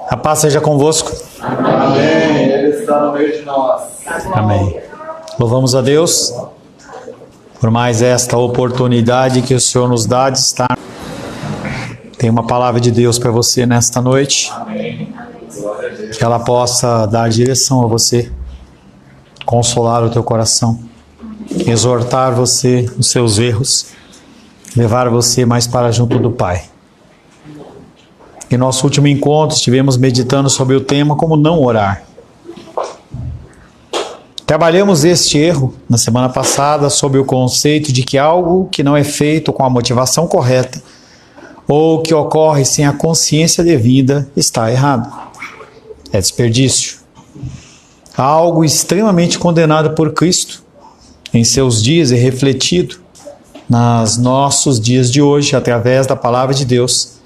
A paz seja convosco. Amém. Ele está no meio de nós. Amém. Louvamos a Deus por mais esta oportunidade que o Senhor nos dá de estar. Tem uma palavra de Deus para você nesta noite. Amém. Glória a Deus. Que ela possa dar direção a você, consolar o teu coração, exortar você nos seus erros, levar você mais para junto do Pai. Em nosso último encontro, estivemos meditando sobre o tema como não orar. Trabalhamos este erro na semana passada sobre o conceito de que algo que não é feito com a motivação correta ou que ocorre sem a consciência devida está errado. É desperdício. Algo extremamente condenado por Cristo em seus dias e refletido nos nossos dias de hoje através da palavra de Deus.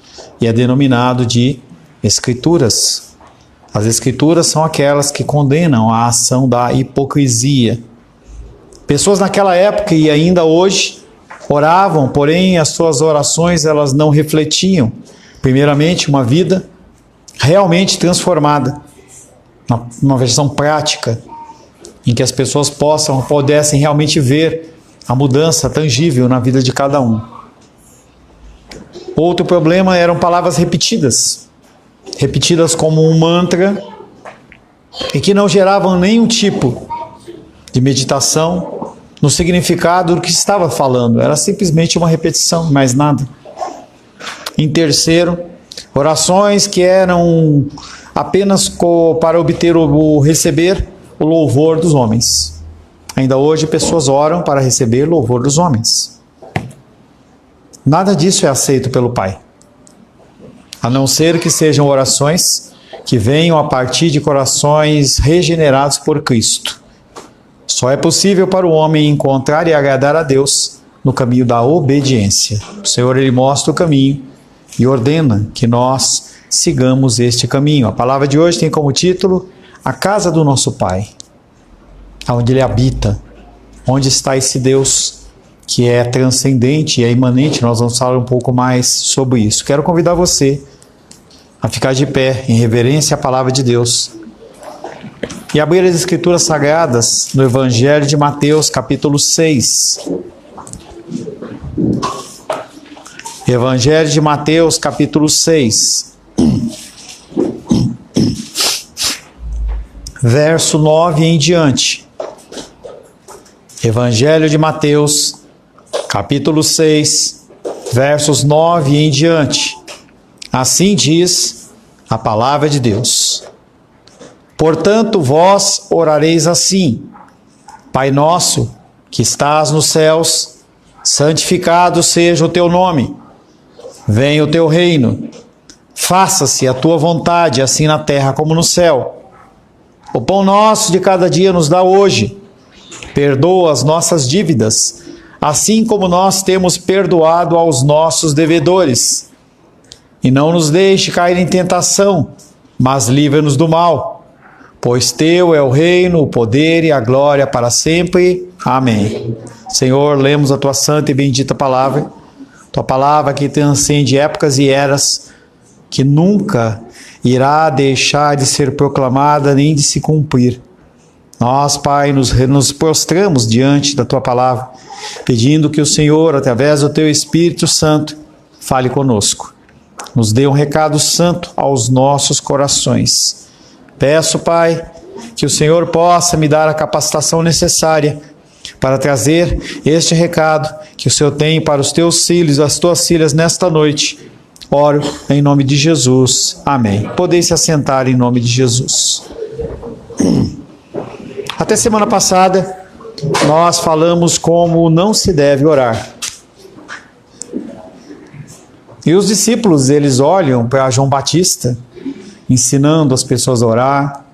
E é denominado de Escrituras. As Escrituras são aquelas que condenam a ação da hipocrisia. Pessoas naquela época e ainda hoje oravam, porém as suas orações elas não refletiam, primeiramente, uma vida realmente transformada, uma versão prática, em que as pessoas pudessem realmente ver a mudança tangível na vida de cada um. Outro problema eram palavras repetidas como um mantra e que não geravam nenhum tipo de meditação no significado do que estava falando. Era simplesmente uma repetição, mais nada. Em terceiro, orações que eram apenas para obter ou receber o louvor dos homens. Ainda hoje pessoas oram para receber o louvor dos homens. Nada disso é aceito pelo Pai, a não ser que sejam orações que venham a partir de corações regenerados por Cristo. Só é possível para o homem encontrar e agradar a Deus no caminho da obediência. O Senhor, Ele mostra o caminho e ordena que nós sigamos este caminho. A palavra de hoje tem como título A Casa do Nosso Pai, onde Ele habita, onde está esse Deus que é transcendente e é imanente. Nós vamos falar um pouco mais sobre isso. Quero convidar você a ficar de pé em reverência à palavra de Deus e abrir as Escrituras Sagradas no Evangelho de Mateus, capítulo 6. Evangelho de Mateus, capítulo 6. Verso 9 em diante. Evangelho de Mateus, capítulo 6, versos 9 em diante. Assim diz a palavra de Deus. Portanto, vós orareis assim: Pai nosso, que estás nos céus, santificado seja o teu nome. Venha o teu reino. Faça-se a tua vontade, assim na terra como no céu. O pão nosso de cada dia nos dá hoje. Perdoa as nossas dívidas, assim como nós temos perdoado aos nossos devedores. E não nos deixe cair em tentação, mas livra-nos do mal. Pois teu é o reino, o poder e a glória para sempre. Amém. Senhor, lemos a tua santa e bendita palavra, tua palavra que transcende épocas e eras, que nunca irá deixar de ser proclamada nem de se cumprir. Nós, Pai, nos prostramos diante da tua palavra, pedindo que o Senhor, através do teu Espírito Santo, fale conosco. Nos dê um recado santo aos nossos corações. Peço, Pai, que o Senhor possa me dar a capacitação necessária para trazer este recado que o Senhor tem para os teus filhos e as tuas filhas nesta noite. Oro em nome de Jesus. Amém. Podeis se assentar em nome de Jesus. Até semana passada, nós falamos como não se deve orar. E os discípulos, eles olham para João Batista, ensinando as pessoas a orar,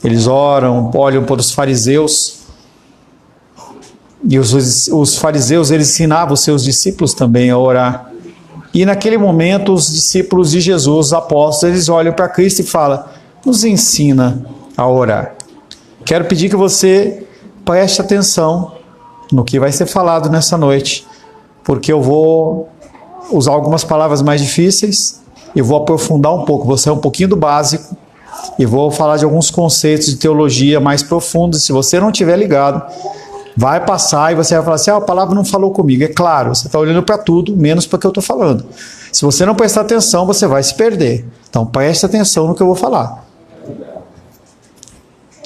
Eles oram, olham para os fariseus, e os fariseus, eles ensinavam os seus discípulos também a orar. E naquele momento, os discípulos de Jesus, os apóstolos, eles olham para Cristo e falam: nos ensina a orar. Quero pedir que você preste atenção no que vai ser falado nessa noite, porque eu vou usar algumas palavras mais difíceis, eu vou aprofundar um pouco, vou sair um pouquinho do básico, e vou falar de alguns conceitos de teologia mais profundos. Se você não estiver ligado, vai passar e você vai falar assim: a palavra não falou comigo. É claro, você está olhando para tudo, menos para o que eu estou falando. Se você não prestar atenção, você vai se perder. Então preste atenção no que eu vou falar.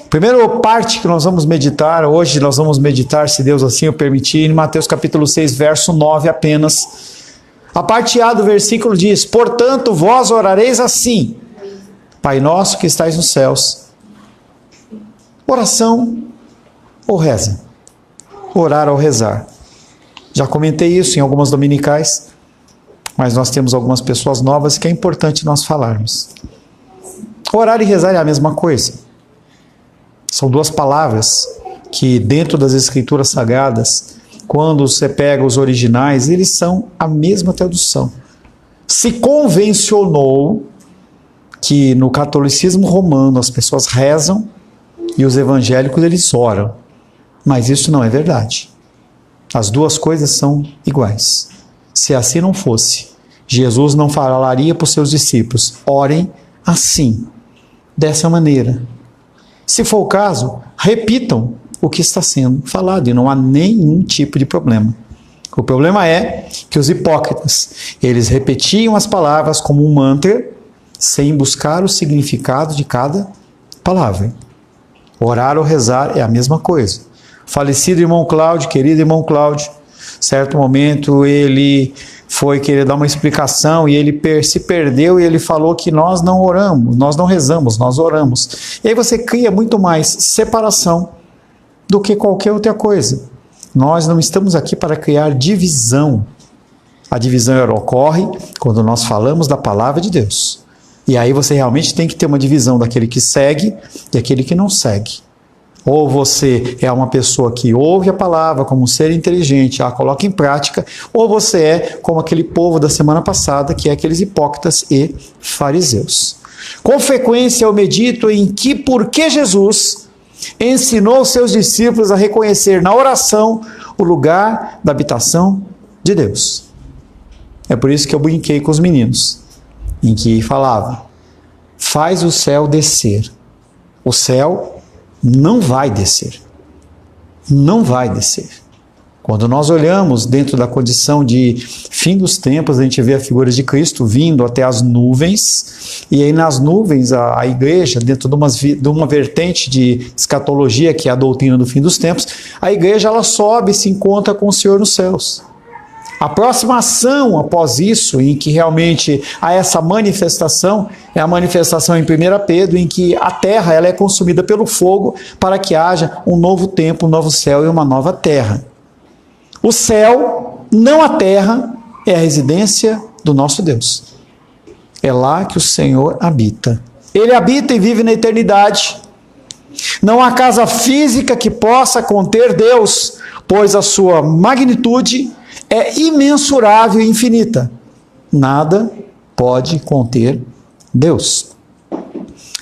Primeira parte que nós vamos meditar, hoje nós vamos meditar, se Deus assim o permitir, em Mateus capítulo 6, verso 9 apenas. A parte A do versículo diz: portanto, vós orareis assim: Pai nosso que estais nos céus. Oração ou reza? Orar ou rezar. Já comentei isso em algumas dominicais, mas nós temos algumas pessoas novas que é importante nós falarmos. Orar e rezar é a mesma coisa. São duas palavras que dentro das escrituras sagradas, quando você pega os originais, eles são a mesma tradução. Se convencionou que no catolicismo romano as pessoas rezam e os evangélicos eles oram. Mas isso não é verdade. As duas coisas são iguais. Se assim não fosse, Jesus não falaria para os seus discípulos: orem assim, dessa maneira. Se for o caso, repitam o que está sendo falado e não há nenhum tipo de problema. O problema é que os hipócritas, eles repetiam as palavras como um mantra, sem buscar o significado de cada palavra. Orar ou rezar é a mesma coisa. Falecido irmão Cláudio, querido irmão Cláudio, certo momento ele foi querer dar uma explicação e ele se perdeu e ele falou que nós não oramos, nós não rezamos, nós oramos. E aí você cria muito mais separação do que qualquer outra coisa. Nós não estamos aqui para criar divisão. A divisão ocorre quando nós falamos da palavra de Deus. E aí você realmente tem que ter uma divisão daquele que segue e aquele que não segue. Ou você é uma pessoa que ouve a palavra como um ser inteligente, a coloca em prática, ou você é como aquele povo da semana passada, que é aqueles hipócritas e fariseus. Com frequência eu medito em por que Jesus ensinou seus discípulos a reconhecer na oração o lugar da habitação de Deus. É por isso que eu brinquei com os meninos, em que falava: faz o céu descer. O céu não vai descer. Não vai descer. Quando nós olhamos dentro da condição de fim dos tempos, a gente vê a figura de Cristo vindo até as nuvens, e aí nas nuvens a igreja, dentro de uma vertente de escatologia, que é a doutrina do fim dos tempos, a igreja ela sobe e se encontra com o Senhor nos céus. A próxima ação após isso, em que realmente há essa manifestação, é a manifestação em 1 Pedro, em que a terra ela é consumida pelo fogo para que haja um novo tempo, um novo céu e uma nova terra. O céu, não a terra, é a residência do nosso Deus. É lá que o Senhor habita. Ele habita e vive na eternidade. Não há casa física que possa conter Deus, pois a sua magnitude é imensurável e infinita. Nada pode conter Deus.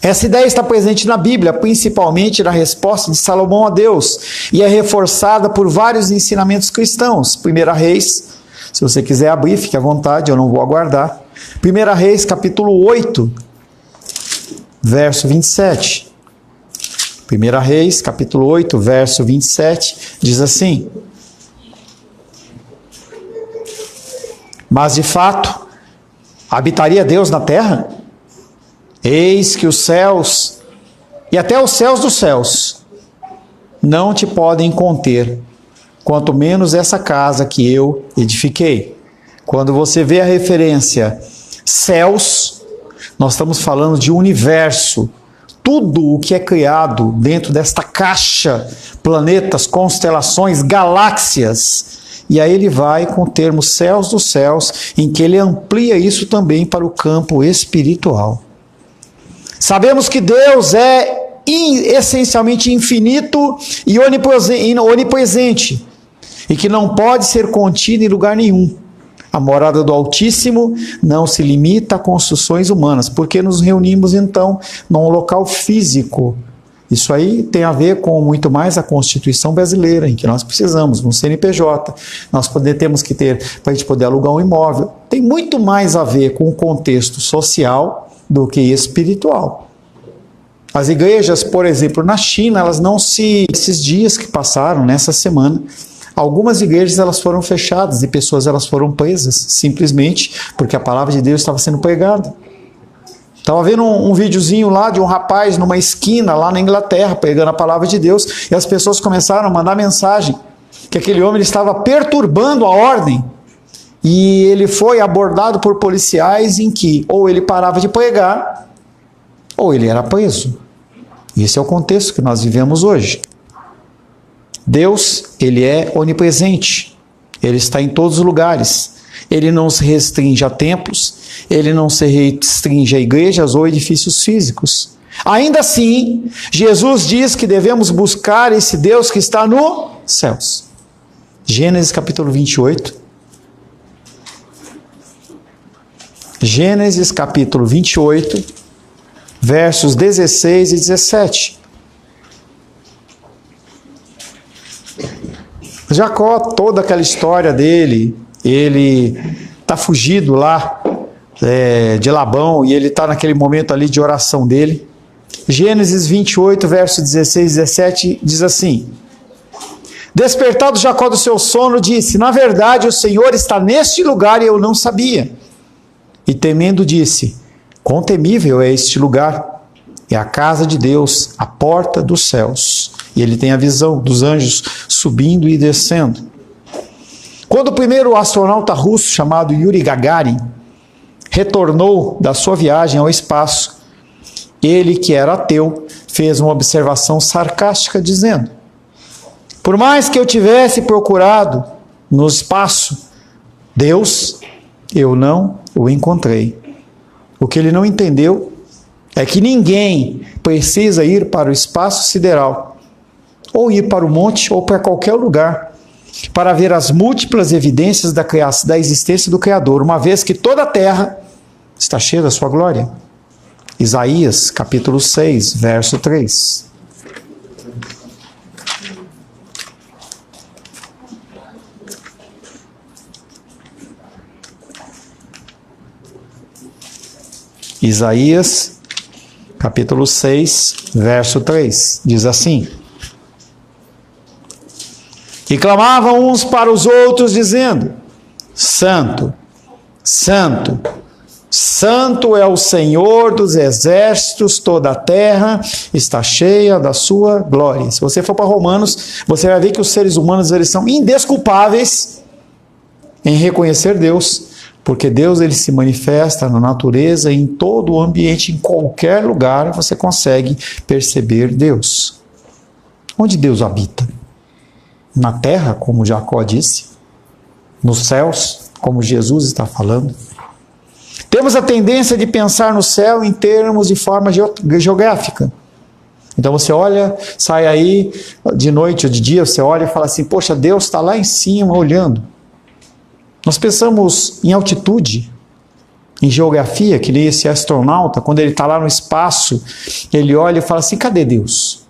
Essa ideia está presente na Bíblia, principalmente na resposta de Salomão a Deus, e é reforçada por vários ensinamentos cristãos. 1 Reis, se você quiser abrir, fique à vontade, eu não vou aguardar. 1 Reis, capítulo 8, verso 27. 1 Reis, capítulo 8, verso 27, diz assim: mas de fato, habitaria Deus na terra? Eis que os céus, e até os céus dos céus, não te podem conter, quanto menos essa casa que eu edifiquei. Quando você vê a referência céus, nós estamos falando de universo. Tudo o que é criado dentro desta caixa, planetas, constelações, galáxias. E aí ele vai com o termo céus dos céus, em que ele amplia isso também para o campo espiritual. Sabemos que Deus é essencialmente infinito e onipresente, e que não pode ser contido em lugar nenhum. A morada do Altíssimo não se limita a construções humanas, porque nos reunimos então num local físico. Isso aí tem a ver com muito mais a Constituição brasileira, em que nós precisamos, no CNPJ, nós temos que ter, para a gente poder alugar um imóvel. Tem muito mais a ver com o contexto social do que espiritual. As igrejas, por exemplo, na China, esses dias que passaram, nessa semana, algumas igrejas elas foram fechadas e pessoas elas foram presas, simplesmente porque a palavra de Deus estava sendo pregada. Estava vendo um videozinho lá de um rapaz numa esquina lá na Inglaterra, pregando a palavra de Deus, e as pessoas começaram a mandar mensagem que aquele homem ele estava perturbando a ordem, e ele foi abordado por policiais em que ou ele parava de pregar, ou ele era preso. Esse é o contexto que nós vivemos hoje. Deus, ele é onipresente, ele está em todos os lugares. Ele não se restringe a templos, ele não se restringe a igrejas ou edifícios físicos. Ainda assim, Jesus diz que devemos buscar esse Deus que está nos céus. Gênesis capítulo 28. Gênesis capítulo 28, versos 16 e 17. Jacó, toda aquela história dele, ele está fugido lá de Labão e ele está naquele momento ali de oração dele. Gênesis 28, versos 16 e 17 diz assim: Despertado Jacó do seu sono, disse: Na verdade o Senhor está neste lugar e eu não sabia. E temendo disse: Quão temível é este lugar! É a casa de Deus, a porta dos céus. E ele tem a visão dos anjos subindo e descendo. Quando o primeiro astronauta russo, chamado Yuri Gagarin, retornou da sua viagem ao espaço, ele, que era ateu, fez uma observação sarcástica, dizendo: Por mais que eu tivesse procurado no espaço Deus, eu não o encontrei. O que ele não entendeu é que ninguém precisa ir para o espaço sideral, ou ir para o monte, ou para qualquer lugar, para ver as múltiplas evidências da existência do Criador, uma vez que toda a terra está cheia da sua glória. Isaías, capítulo 6, verso 3. Isaías, capítulo 6, verso 3, diz assim: E clamavam uns para os outros, dizendo: Santo, Santo, Santo é o Senhor dos exércitos, toda a terra está cheia da sua glória. Se você for para Romanos, você vai ver que os seres humanos eles são indesculpáveis em reconhecer Deus, porque Deus ele se manifesta na natureza, em todo o ambiente, em qualquer lugar você consegue perceber Deus. Onde Deus habita? Na terra, como Jacó disse, nos céus, como Jesus está falando. Temos a tendência de pensar no céu em termos de forma geográfica. Então você olha, sai aí de noite ou de dia, você olha e fala assim: poxa, Deus está lá em cima olhando. Nós pensamos em altitude, em geografia, que nem esse astronauta, quando ele está lá no espaço, ele olha e fala assim: cadê Deus?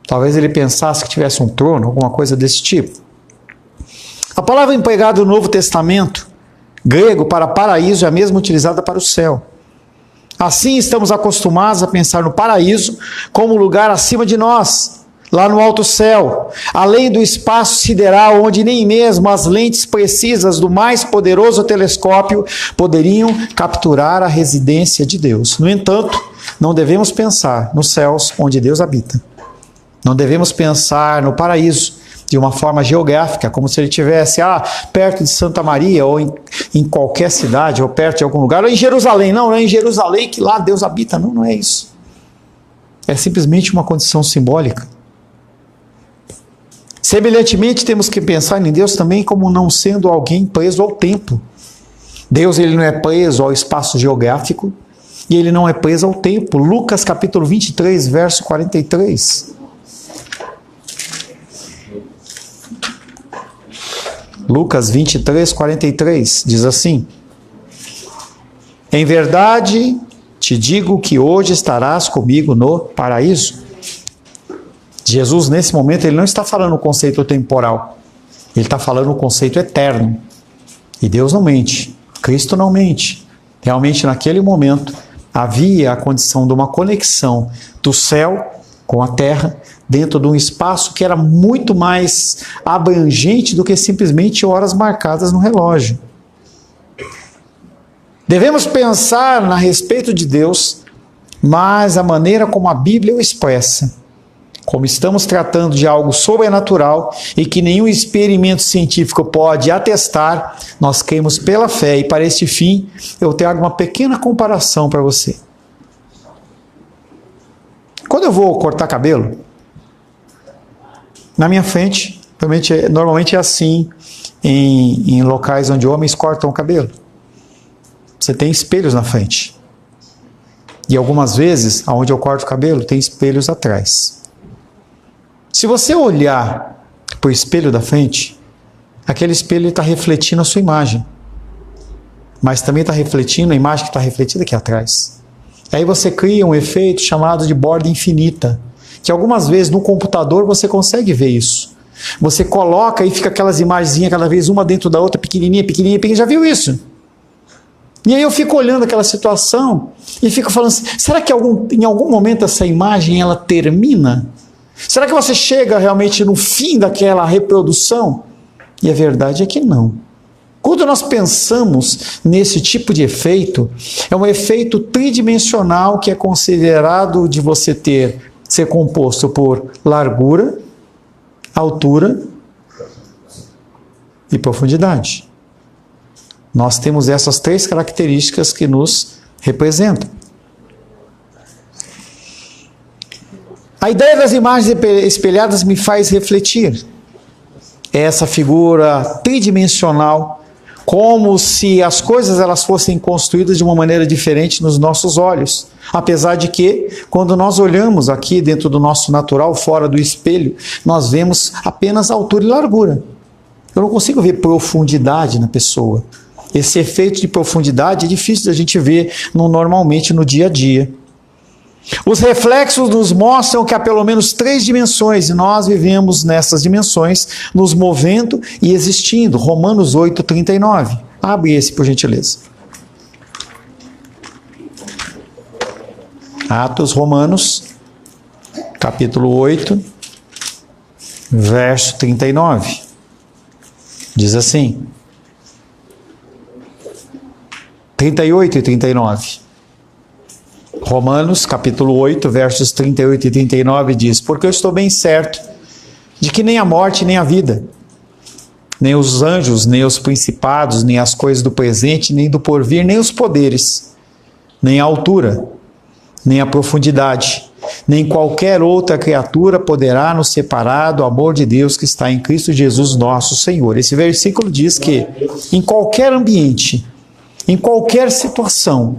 Talvez ele pensasse que tivesse um trono, alguma coisa desse tipo. A palavra empregada no Novo Testamento, grego para paraíso, é a mesma utilizada para o céu. Assim estamos acostumados a pensar no paraíso como lugar acima de nós, lá no alto céu, além do espaço sideral, onde nem mesmo as lentes precisas do mais poderoso telescópio poderiam capturar a residência de Deus. No entanto, não devemos pensar nos céus onde Deus habita. Não devemos pensar no paraíso de uma forma geográfica, como se ele estivesse perto de Santa Maria, ou em qualquer cidade, ou perto de algum lugar, ou em Jerusalém. Não é em Jerusalém que lá Deus habita. Não é isso. É simplesmente uma condição simbólica. Semelhantemente, temos que pensar em Deus também como não sendo alguém preso ao tempo. Deus ele não é preso ao espaço geográfico, e ele não é preso ao tempo. Lucas capítulo 23, verso 43. Lucas 23, 43, diz assim: em verdade te digo que hoje estarás comigo no paraíso. Jesus, nesse momento, ele não está falando o conceito temporal, ele está falando o conceito eterno. E Deus não mente, Cristo não mente. Realmente, naquele momento, havia a condição de uma conexão do céu com a terra, dentro de um espaço que era muito mais abrangente do que simplesmente horas marcadas no relógio. Devemos pensar a respeito de Deus, mas a maneira como a Bíblia o expressa, como estamos tratando de algo sobrenatural e que nenhum experimento científico pode atestar, nós cremos pela fé. E para este fim, eu trago uma pequena comparação para você. Quando eu vou cortar cabelo, na minha frente, normalmente é assim em locais onde homens cortam o cabelo. Você tem espelhos na frente. E algumas vezes, onde eu corto o cabelo, tem espelhos atrás. Se você olhar para o espelho da frente, aquele espelho está refletindo a sua imagem. Mas também está refletindo a imagem que está refletida aqui atrás. Aí você cria um efeito chamado de borda infinita, que algumas vezes no computador você consegue ver isso. Você coloca e fica aquelas imagenzinhas cada vez uma dentro da outra, pequenininha, pequenininha, pequenininha. Já viu isso? E aí eu fico olhando aquela situação e fico falando assim, será que em algum momento essa imagem ela termina? Será que você chega realmente no fim daquela reprodução? E a verdade é que não. Quando nós pensamos nesse tipo de efeito, é um efeito tridimensional que é considerado de você ser composto por largura, altura e profundidade. Nós temos essas três características que nos representam. A ideia das imagens espelhadas me faz refletir. Essa figura tridimensional, como se as coisas elas fossem construídas de uma maneira diferente nos nossos olhos. Apesar de que, quando nós olhamos aqui dentro do nosso natural, fora do espelho, nós vemos apenas altura e largura. Eu não consigo ver profundidade na pessoa. Esse efeito de profundidade é difícil de a gente ver normalmente no dia a dia. Os reflexos nos mostram que há pelo menos 3 dimensões, e nós vivemos nessas dimensões, nos movendo e existindo. Romanos 8, 39. Abre esse, por gentileza. Atos Romanos, capítulo 8, verso 39. Diz assim, 38 e 39. Romanos, capítulo 8, versos 38 e 39 diz: porque eu estou bem certo de que nem a morte, nem a vida, nem os anjos, nem os principados, nem as coisas do presente, nem do porvir, nem os poderes, nem a altura, nem a profundidade, nem qualquer outra criatura poderá nos separar do amor de Deus que está em Cristo Jesus nosso Senhor. Esse versículo diz que em qualquer ambiente, em qualquer situação,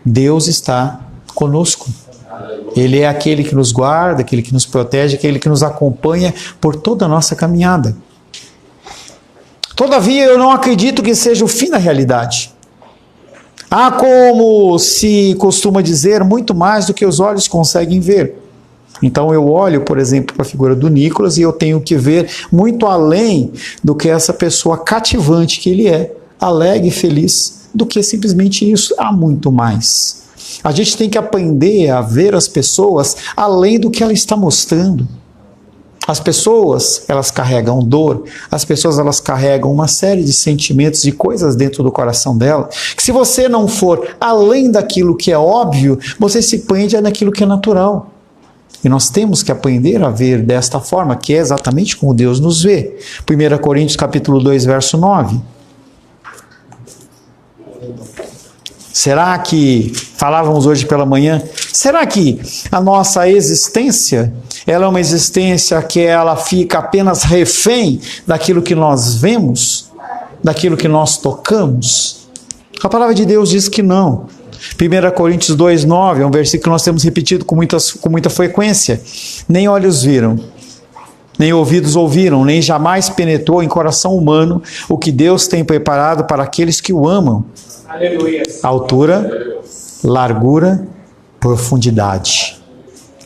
Deus está conosco. Ele é aquele que nos guarda, aquele que nos protege, aquele que nos acompanha por toda a nossa caminhada. Todavia, eu não acredito que seja o fim da realidade. Há, como se costuma dizer, muito mais do que os olhos conseguem ver. Então eu olho, por exemplo, para a figura do Nicolas e eu tenho que ver muito além do que essa pessoa cativante que ele é, alegre e feliz, do que simplesmente isso. Há muito mais. A gente tem que aprender a ver as pessoas além do que ela está mostrando. As pessoas, elas carregam dor, as pessoas, elas carregam uma série de sentimentos e coisas dentro do coração dela, que se você não for além daquilo que é óbvio, você se prende naquilo que é natural. E nós temos que aprender a ver desta forma, que é exatamente como Deus nos vê. 1 Coríntios capítulo 2, verso 9. Será que, falávamos hoje pela manhã, será que a nossa existência, ela é uma existência que ela fica apenas refém daquilo que nós vemos, daquilo que nós tocamos? A palavra de Deus diz que não. 1 Coríntios 2,9 é um versículo que nós temos repetido com muita frequência. Nem olhos viram, nem ouvidos ouviram, nem jamais penetrou em coração humano o que Deus tem preparado para aqueles que o amam. Aleluia. Altura, largura, profundidade.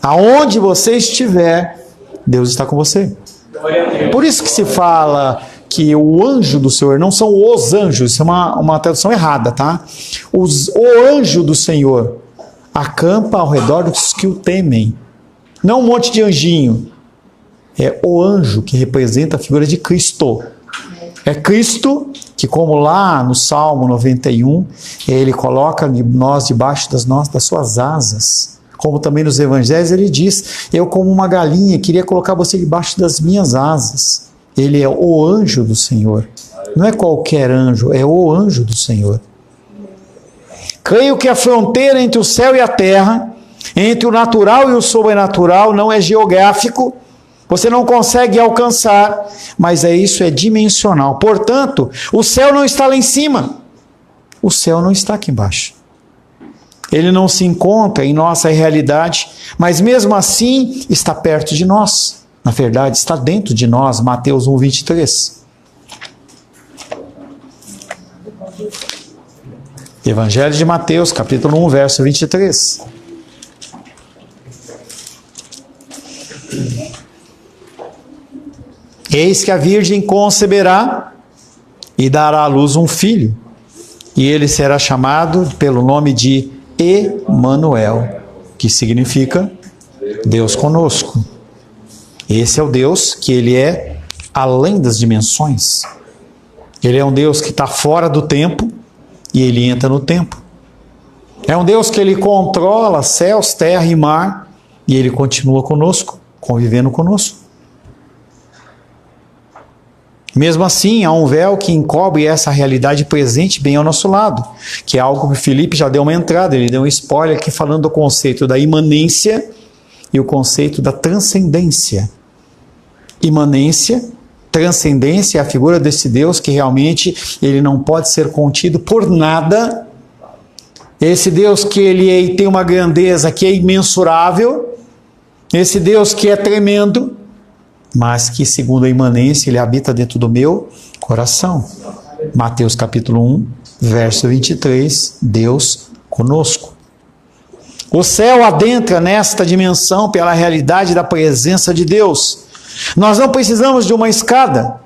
Aonde você estiver, Deus está com você. Glória a Deus. Por isso que se fala que o anjo do Senhor, não são os anjos, isso é uma tradução errada, tá? O anjo do Senhor acampa ao redor dos que o temem. Não um monte de anjinho. É o anjo que representa a figura de Cristo. É Cristo que, como lá no Salmo 91, ele coloca nós debaixo das suas asas. Como também nos evangelhos ele diz, eu como uma galinha queria colocar você debaixo das minhas asas. Ele é o anjo do Senhor. Não é qualquer anjo, é o anjo do Senhor. Creio que a fronteira entre o céu e a terra, entre o natural e o sobrenatural, não é geográfico. Você não consegue alcançar, mas isso é dimensional. Portanto, o céu não está lá em cima. O céu não está aqui embaixo. Ele não se encontra em nossa realidade, mas mesmo assim está perto de nós. Na verdade, está dentro de nós, Mateus 1:23. Evangelho de Mateus, capítulo 1, verso 23. Eis que a virgem conceberá e dará à luz um filho, e ele será chamado pelo nome de Emanuel, que significa Deus conosco. Esse é o Deus que ele é além das dimensões. Ele é um Deus que está fora do tempo e ele entra no tempo. É um Deus que ele controla céus, terra e mar e ele continua conosco, convivendo conosco. Mesmo assim, há um véu que encobre essa realidade presente bem ao nosso lado, que é algo que o Felipe já deu uma entrada, ele deu um spoiler aqui falando do conceito da imanência e o conceito da transcendência. Imanência, transcendência é a figura desse Deus que realmente ele não pode ser contido por nada. Esse Deus que ele tem uma grandeza que é imensurável, esse Deus que é tremendo, mas que segundo a imanência ele habita dentro do meu coração. Mateus capítulo 1, verso 23, Deus conosco. O céu adentra nesta dimensão pela realidade da presença de Deus. Nós não precisamos de uma escada,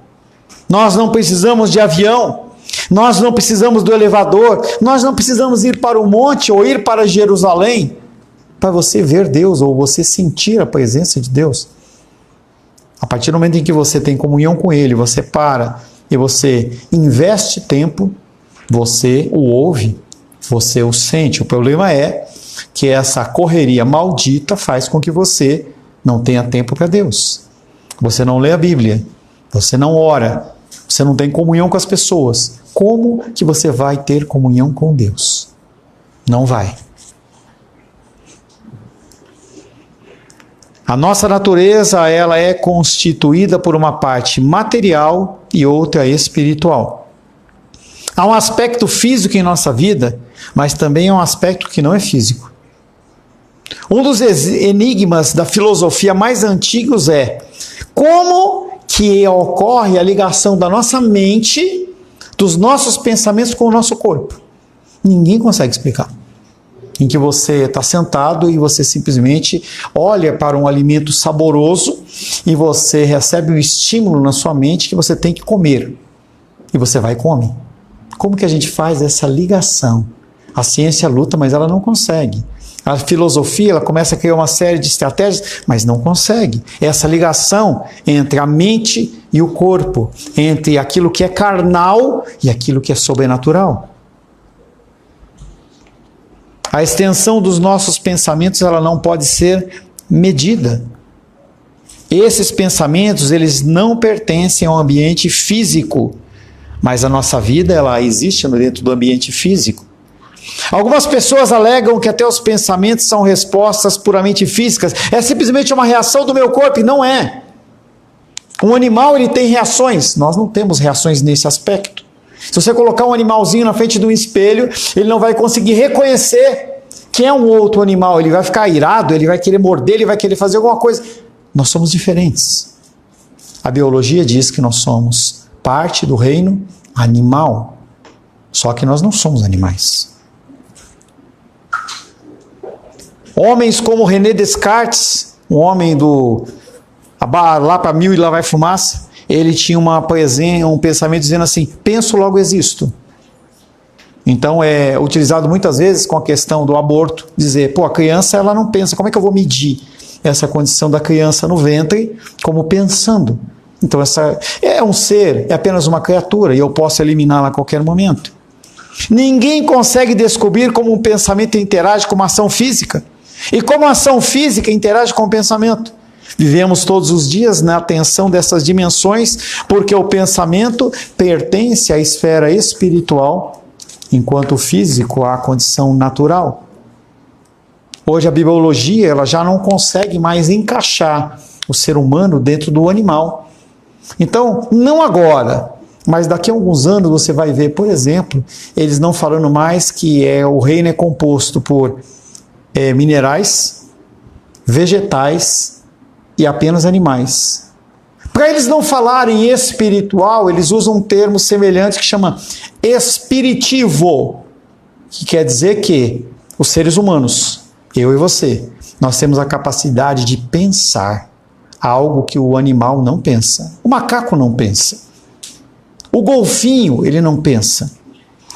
nós não precisamos de avião, nós não precisamos do elevador, nós não precisamos ir para o monte ou ir para Jerusalém para você ver Deus ou você sentir a presença de Deus. A partir do momento em que você tem comunhão com Ele, você para e você investe tempo, você o ouve, você o sente. O problema é que essa correria maldita faz com que você não tenha tempo para Deus. Você não lê a Bíblia, você não ora, você não tem comunhão com as pessoas. Como que você vai ter comunhão com Deus? Não vai. A nossa natureza, ela é constituída por uma parte material e outra espiritual. Há um aspecto físico em nossa vida, mas também há um aspecto que não é físico. Um dos enigmas da filosofia mais antigos é como que ocorre a ligação da nossa mente, dos nossos pensamentos com o nosso corpo. Ninguém consegue explicar. Em que você está sentado e você simplesmente olha para um alimento saboroso e você recebe um estímulo na sua mente que você tem que comer. E você vai e come. Como que a gente faz essa ligação? A ciência luta, mas ela não consegue. A filosofia, ela começa a criar uma série de estratégias, mas não consegue. Essa ligação entre a mente e o corpo, entre aquilo que é carnal e aquilo que é sobrenatural. A extensão dos nossos pensamentos, ela não pode ser medida. Esses pensamentos, eles não pertencem ao ambiente físico, mas a nossa vida, ela existe dentro do ambiente físico. Algumas pessoas alegam que até os pensamentos são respostas puramente físicas. É simplesmente uma reação do meu corpo, e não é. Um animal, ele tem reações. Nós não temos reações nesse aspecto. Se você colocar um animalzinho na frente de um espelho, ele não vai conseguir reconhecer que é um outro animal. Ele vai ficar irado, ele vai querer morder, ele vai querer fazer alguma coisa. Nós somos diferentes. A biologia diz que nós somos parte do reino animal. Só que nós não somos animais. Homens como René Descartes, um homem do lá para mil e lá vai fumaça, ele tinha uma poesia, um pensamento dizendo assim: penso, logo existo. Então é utilizado muitas vezes com a questão do aborto, dizer, a criança ela não pensa, como é que eu vou medir essa condição da criança no ventre como pensando? Então essa é um ser, é apenas uma criatura, e eu posso eliminá-la a qualquer momento. Ninguém consegue descobrir como um pensamento interage com uma ação física, e como a ação física interage com o pensamento. Vivemos todos os dias na tensão dessas dimensões, porque o pensamento pertence à esfera espiritual, enquanto o físico à condição natural. Hoje a biologia ela já não consegue mais encaixar o ser humano dentro do animal. Então, não agora, mas daqui a alguns anos você vai ver, por exemplo, eles não falando mais que o reino é composto por minerais, vegetais e apenas animais. Para eles não falarem espiritual, eles usam um termo semelhante que chama espiritivo, que quer dizer que os seres humanos, eu e você, nós temos a capacidade de pensar algo que o animal não pensa. O macaco não pensa. O golfinho, ele não pensa.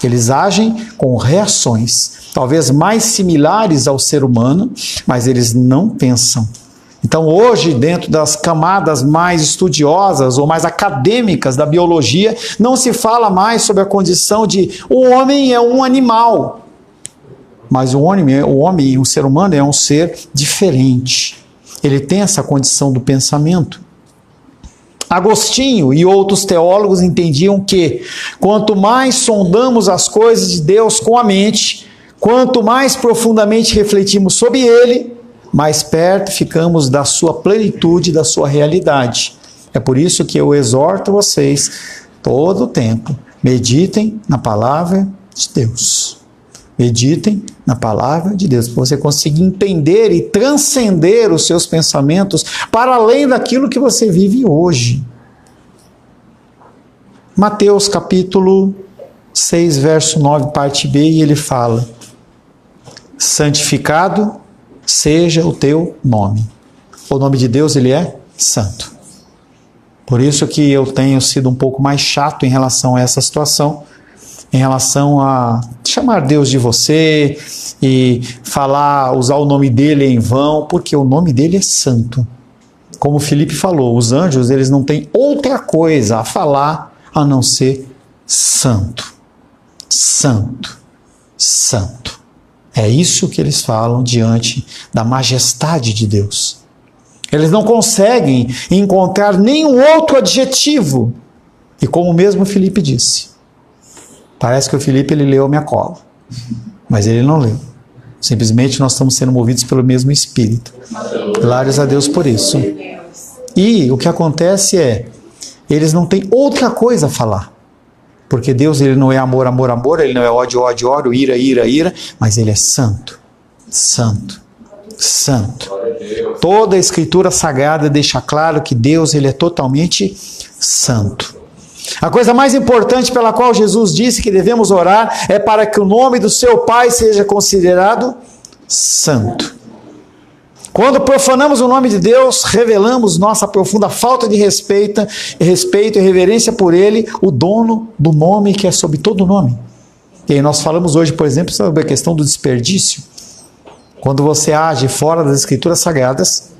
Eles agem com reações, talvez mais similares ao ser humano, mas eles não pensam. Então hoje, dentro das camadas mais estudiosas ou mais acadêmicas da biologia, não se fala mais sobre a condição de o homem é um animal. Mas o homem, o ser humano é um ser diferente. Ele tem essa condição do pensamento. Agostinho e outros teólogos entendiam que quanto mais sondamos as coisas de Deus com a mente, quanto mais profundamente refletimos sobre ele, mais perto ficamos da sua plenitude, da sua realidade. É por isso que eu exorto vocês, todo o tempo, meditem na palavra de Deus. Meditem na palavra de Deus, para você conseguir entender e transcender os seus pensamentos para além daquilo que você vive hoje. Mateus capítulo 6, verso 9, parte B, e ele fala: santificado seja o teu nome. O nome de Deus, ele é santo. Por isso que eu tenho sido um pouco mais chato em relação a essa situação, em relação a chamar Deus de você e usar o nome dele em vão, porque o nome dele é santo. Como o Felipe falou, os anjos, eles não têm outra coisa a falar a não ser santo, santo, santo. É isso que eles falam diante da majestade de Deus. Eles não conseguem encontrar nenhum outro adjetivo. E como mesmo Felipe disse, parece que o Felipe ele leu a minha cola, mas ele não leu. Simplesmente nós estamos sendo movidos pelo mesmo Espírito. Glórias a Deus por isso. E o que acontece eles não têm outra coisa a falar. Porque Deus ele não é amor, amor, amor, ele não é ódio, ódio, ódio, ira, ira, ira, mas ele é santo, santo, santo. Toda a Escritura Sagrada deixa claro que Deus ele é totalmente santo. A coisa mais importante pela qual Jesus disse que devemos orar é para que o nome do seu Pai seja considerado santo. Quando profanamos o nome de Deus, revelamos nossa profunda falta de respeito e reverência por Ele, o dono do nome que é sobre todo nome. E aí nós falamos hoje, por exemplo, sobre a questão do desperdício. Quando você age fora das Escrituras Sagradas,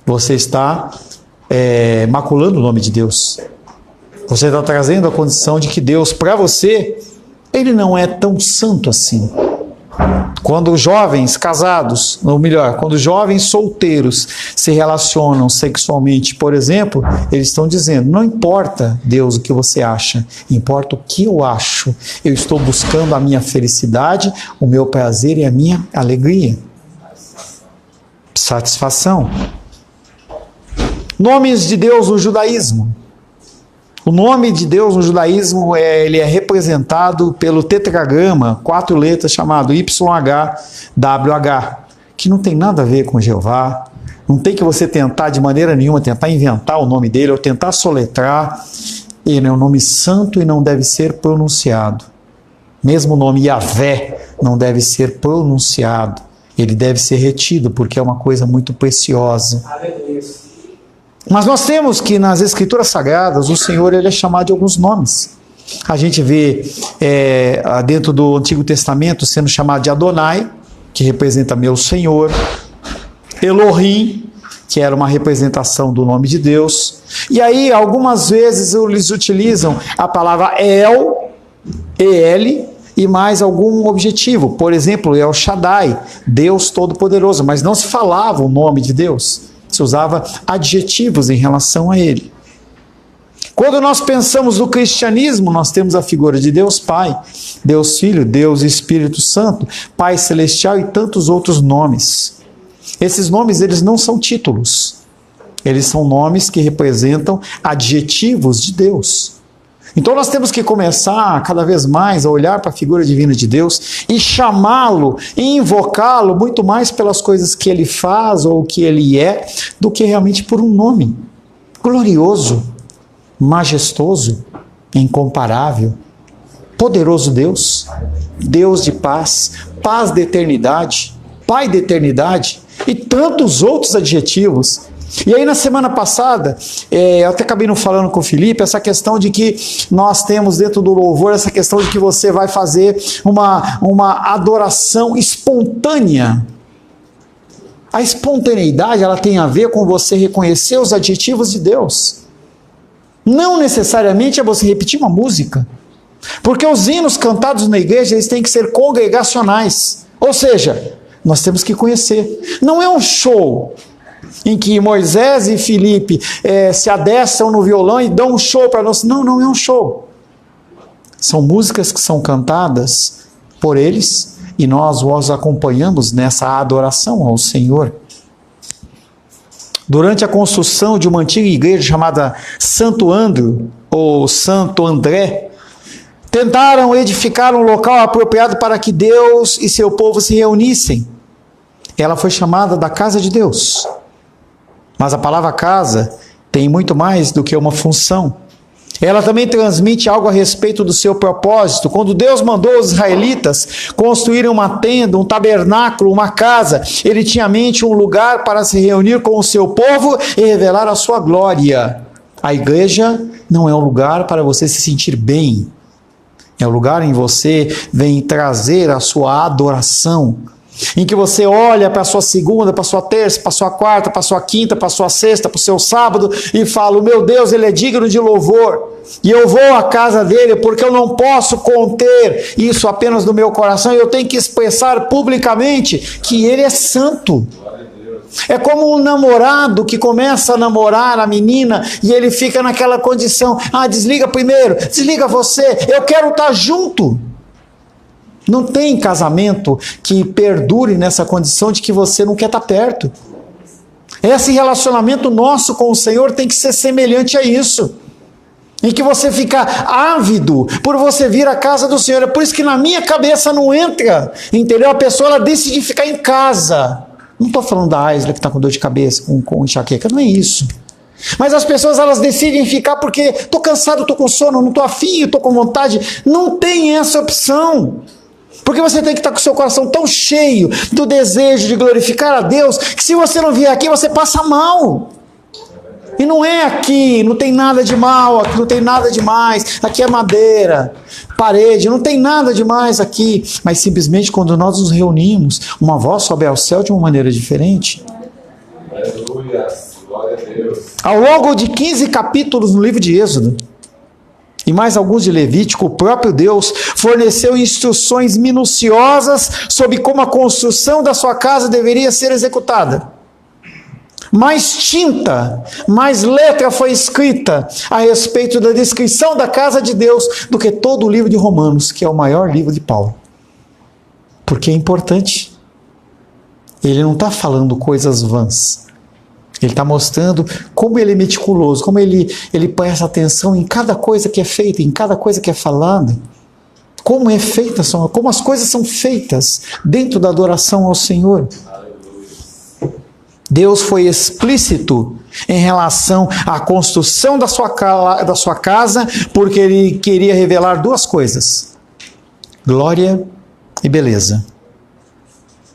você está maculando o nome de Deus. Você está trazendo a condição de que Deus, para você, Ele não é tão santo assim. Quando jovens casados, ou melhor, quando jovens solteiros se relacionam sexualmente, por exemplo, eles estão dizendo, não importa, Deus, o que você acha, importa o que eu acho. Eu estou buscando a minha felicidade, o meu prazer e a minha alegria. Satisfação. Nomes de Deus no judaísmo. O nome de Deus no judaísmo ele é representado pelo tetragrama, 4 letras, chamado YHWH, que não tem nada a ver com Jeová. Não tem que você tentar de maneira nenhuma, tentar inventar o nome dele ou tentar soletrar. Ele é um nome santo e não deve ser pronunciado. Mesmo o nome Yahvé não deve ser pronunciado. Ele deve ser retido, porque é uma coisa muito preciosa. Mas nós temos que nas Escrituras Sagradas, o Senhor ele é chamado de alguns nomes. A gente vê dentro do Antigo Testamento sendo chamado de Adonai, que representa meu Senhor. Elohim, que era uma representação do nome de Deus. E aí, algumas vezes, eles utilizam a palavra El, E-L, e mais algum objetivo. Por exemplo, El Shaddai, Deus Todo-Poderoso, mas não se falava o nome de Deus. Se usava adjetivos em relação a ele. Quando nós pensamos no cristianismo, nós temos a figura de Deus Pai, Deus Filho, Deus Espírito Santo, Pai Celestial e tantos outros nomes. Esses nomes, eles não são títulos. Eles são nomes que representam adjetivos de Deus. Então nós temos que começar cada vez mais a olhar para a figura divina de Deus e chamá-lo, e invocá-lo muito mais pelas coisas que ele faz ou que ele é, do que realmente por um nome glorioso, majestoso, incomparável, poderoso Deus, Deus de paz, paz da eternidade, Pai da eternidade e tantos outros adjetivos. E aí na semana passada, eu até acabei não falando com o Felipe, essa questão de que nós temos dentro do louvor, essa questão de que você vai fazer uma adoração espontânea. A espontaneidade, ela tem a ver com você reconhecer os adjetivos de Deus. Não necessariamente é você repetir uma música. Porque os hinos cantados na igreja, eles têm que ser congregacionais. Ou seja, nós temos que conhecer. Não é um show em que Moisés e Felipe se adestram no violão e dão um show para nós. Não, não é um show. São músicas que são cantadas por eles e nós os acompanhamos nessa adoração ao Senhor. Durante a construção de uma antiga igreja chamada Santo Andrew, ou Santo André, tentaram edificar um local apropriado para que Deus e seu povo se reunissem. Ela foi chamada da Casa de Deus. Mas a palavra casa tem muito mais do que uma função. Ela também transmite algo a respeito do seu propósito. Quando Deus mandou os israelitas construírem uma tenda, um tabernáculo, uma casa, ele tinha em mente um lugar para se reunir com o seu povo e revelar a sua glória. A igreja não é um lugar para você se sentir bem. É um lugar em que você vem trazer a sua adoração, em que você olha para a sua segunda, para a sua terça, para a sua quarta, para a sua quinta, para a sua sexta, para o seu sábado, e fala, o meu Deus, ele é digno de louvor, e eu vou à casa dele, porque eu não posso conter isso apenas no meu coração, eu tenho que expressar publicamente que ele é santo. É como um namorado que começa a namorar a menina e ele fica naquela condição, desliga primeiro, desliga você, eu quero estar junto. Não tem casamento que perdure nessa condição de que você não quer estar perto. Esse relacionamento nosso com o Senhor tem que ser semelhante a isso. Em que você fica ávido por você vir à casa do Senhor. É por isso que na minha cabeça não entra, entendeu? A pessoa ela decide ficar em casa. Não estou falando da Aisla que está com dor de cabeça, com enxaqueca, não é isso. Mas as pessoas elas decidem ficar porque estou cansado, estou com sono, não estou afim, estou com vontade. Não tem essa opção. Porque você tem que estar com o seu coração tão cheio do desejo de glorificar a Deus, que se você não vier aqui, você passa mal. E não é aqui, não tem nada de mal, aqui não tem nada de mais, aqui é madeira, parede, não tem nada de mais aqui. Mas simplesmente quando nós nos reunimos, uma voz sobe ao céu de uma maneira diferente. Aleluia, glória a Deus. Ao longo de 15 capítulos no livro de Êxodo, e mais alguns de Levítico, o próprio Deus forneceu instruções minuciosas sobre como a construção da sua casa deveria ser executada. Mais tinta, mais letra foi escrita a respeito da descrição da casa de Deus do que todo o livro de Romanos, que é o maior livro de Paulo. Porque é importante. Ele não está falando coisas vãs. Ele está mostrando como ele é meticuloso, como ele presta atenção em cada coisa que é feita, em cada coisa que é falada. Como é feita, como as coisas são feitas dentro da adoração ao Senhor. Deus foi explícito em relação à construção da sua casa, porque ele queria revelar duas coisas: glória e beleza.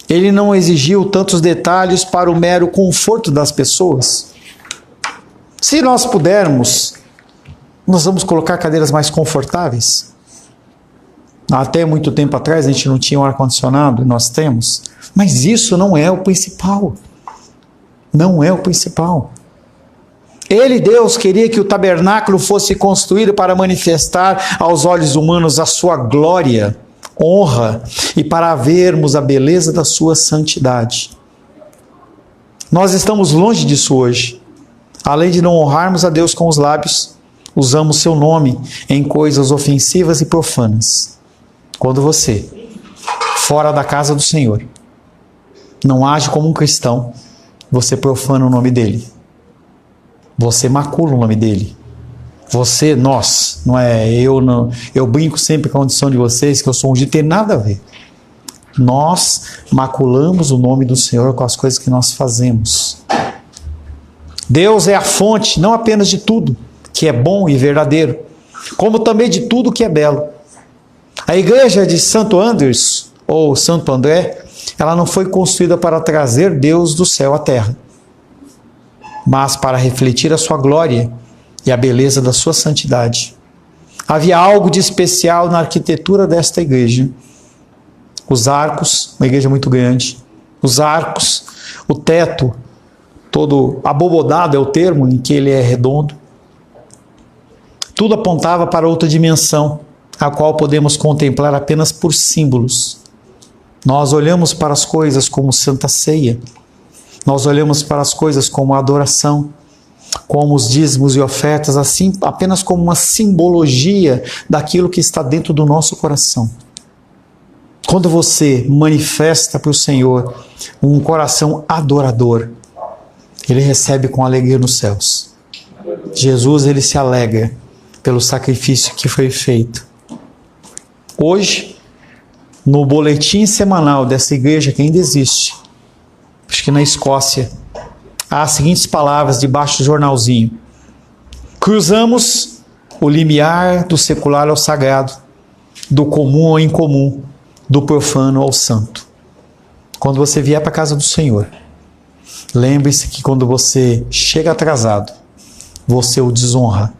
Ele não exigiu tantos detalhes para o mero conforto das pessoas. Se nós pudermos, nós vamos colocar cadeiras mais confortáveis. Até muito tempo atrás a gente não tinha um ar-condicionado, nós temos. Mas isso não é o principal. Não é o principal. Ele, Deus, queria que o tabernáculo fosse construído para manifestar aos olhos humanos a sua glória, honra e para vermos a beleza da sua santidade. Nós estamos longe disso hoje. Além de não honrarmos a Deus com os lábios, usamos seu nome em coisas ofensivas e profanas. Quando você, fora da casa do Senhor, não age como um cristão, você profana o nome dele. Você macula o nome dele. Você, nós, não é eu, não, eu brinco sempre com a condição de vocês que eu sou ungido, tem nada a ver. Nós maculamos o nome do Senhor com as coisas que nós fazemos. Deus é a fonte, não apenas de tudo que é bom e verdadeiro, como também de tudo que é belo. A igreja de Santo Andrés, ou Santo André, ela não foi construída para trazer Deus do céu à terra, mas para refletir a sua glória e a beleza da sua santidade. Havia algo de especial na arquitetura desta igreja. Os arcos, uma igreja muito grande, os arcos, o teto, todo abobodado é o termo em que ele é redondo. Tudo apontava para outra dimensão, a qual podemos contemplar apenas por símbolos. Nós olhamos para as coisas como Santa Ceia, nós olhamos para as coisas como a adoração, como os dízimos e ofertas, assim, apenas como uma simbologia daquilo que está dentro do nosso coração. Quando você manifesta para o Senhor um coração adorador, Ele recebe com alegria nos céus. Jesus, Ele se alegra pelo sacrifício que foi feito. Hoje, no boletim semanal dessa igreja que ainda existe, acho que na Escócia, há as seguintes palavras debaixo do jornalzinho: cruzamos o limiar do secular ao sagrado, do comum ao incomum, do profano ao santo. Quando você vier para a casa do Senhor, lembre-se que quando você chega atrasado, você o desonra.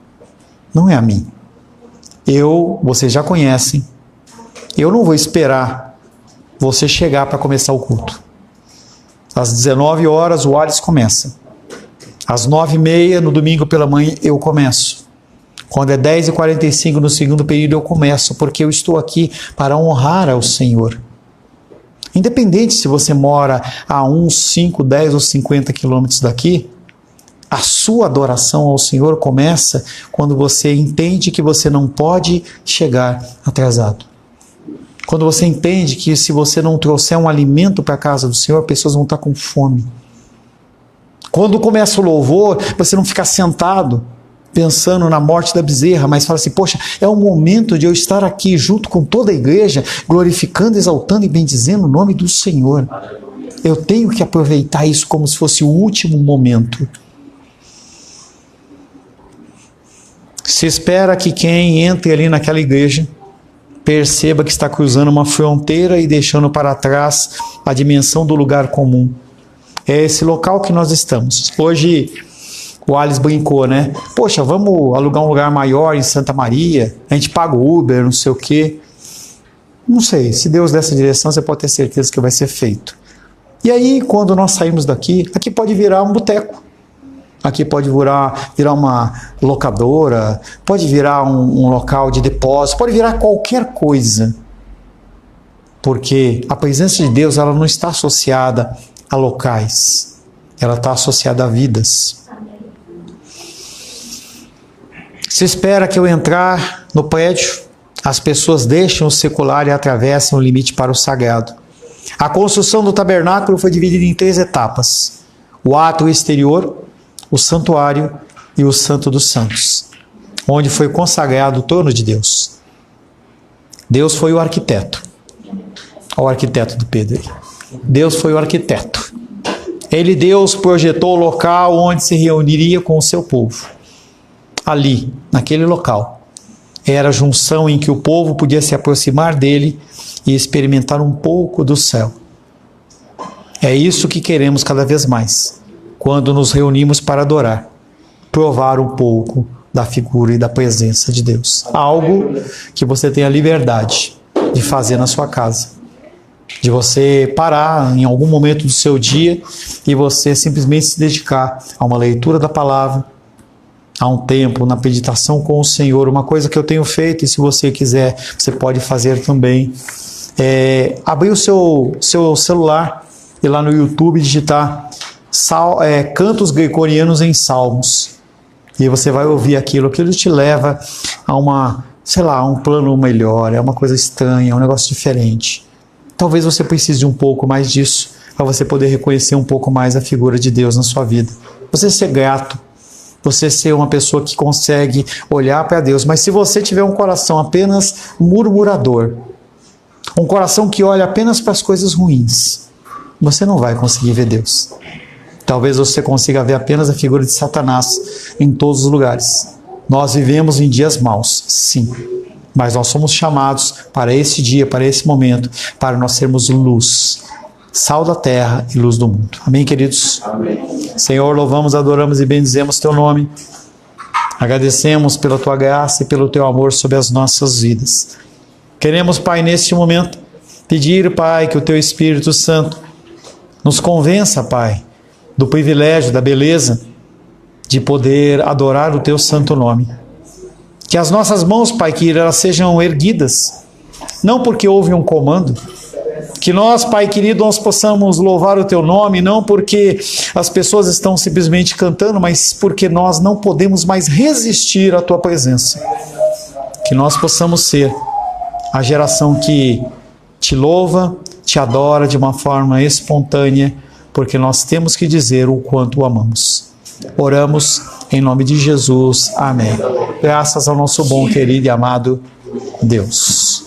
Não é a mim. Vocês já conhecem, eu não vou esperar você chegar para começar o culto. Às 19 horas o Alice começa. Às 9h30 no domingo pela manhã eu começo. Quando é 10h45 no segundo período eu começo, porque eu estou aqui para honrar ao Senhor. Independente se você mora a 1, 5, 10 ou 50 quilômetros daqui, a sua adoração ao Senhor começa quando você entende que você não pode chegar atrasado. Quando você entende que se você não trouxer um alimento para a casa do Senhor, pessoas vão estar com fome. Quando começa o louvor, você não fica sentado pensando na morte da bezerra, mas fala assim: poxa, é o momento de eu estar aqui junto com toda a igreja, glorificando, exaltando e bendizendo o nome do Senhor. Eu tenho que aproveitar isso como se fosse o último momento. Se espera que quem entre ali naquela igreja perceba que está cruzando uma fronteira e deixando para trás a dimensão do lugar comum. É esse local que nós estamos. Hoje o Alice brincou, né? Poxa, vamos alugar um lugar maior em Santa Maria, a gente paga o Uber, não sei o quê. Não sei, se Deus der essa direção, você pode ter certeza que vai ser feito. E aí, quando nós saímos daqui, aqui pode virar um boteco. Aqui pode virar uma locadora, pode virar um local de depósito, pode virar qualquer coisa. Porque a presença de Deus, ela não está associada a locais, ela está associada a vidas. Se espera que eu entrar no prédio, as pessoas deixam o secular e atravessam o limite para o sagrado. A construção do tabernáculo foi dividida em 3 etapas. O ato exterior, o santuário e o Santo dos Santos, onde foi consagrado o trono de Deus. Deus foi o arquiteto. Olha o arquiteto do Pedro aí. Deus foi o arquiteto. Deus projetou o local onde se reuniria com o seu povo. Ali, naquele local, era a junção em que o povo podia se aproximar dele e experimentar um pouco do céu. É isso que queremos cada vez mais, quando nos reunimos para adorar, provar um pouco da figura e da presença de Deus. Algo que você tem a liberdade de fazer na sua casa, de você parar em algum momento do seu dia e você simplesmente se dedicar a uma leitura da palavra, a um tempo na meditação com o Senhor. Uma coisa que eu tenho feito, e se você quiser, você pode fazer também, abrir o seu celular e lá no YouTube digitar cantos gregorianos em salmos. E você vai ouvir aquilo te leva a um plano melhor, é uma coisa estranha, é um negócio diferente. Talvez você precise de um pouco mais disso, para você poder reconhecer um pouco mais a figura de Deus na sua vida. Você ser grato, você ser uma pessoa que consegue olhar para Deus. Mas se você tiver um coração apenas murmurador, um coração que olha apenas para as coisas ruins, você não vai conseguir ver Deus. Talvez você consiga ver apenas a figura de Satanás em todos os lugares. Nós vivemos em dias maus, sim. Mas nós somos chamados para esse dia, para esse momento, para nós sermos luz, sal da terra e luz do mundo. Amém, queridos? Amém. Senhor, louvamos, adoramos e bendizemos Teu nome. Agradecemos pela Tua graça e pelo Teu amor sobre as nossas vidas. Queremos, Pai, neste momento, pedir, Pai, que o Teu Espírito Santo nos convença, Pai, do privilégio, da beleza de poder adorar o Teu santo nome. Que as nossas mãos, Pai, que elas sejam erguidas, não porque houve um comando. Que nós, Pai querido, nós possamos louvar o Teu nome, não porque as pessoas estão simplesmente cantando, mas porque nós não podemos mais resistir à Tua presença. Que nós possamos ser a geração que Te louva, Te adora de uma forma espontânea, porque nós temos que dizer o quanto o amamos. Oramos em nome de Jesus. Amém. Graças ao nosso bom, querido e amado Deus.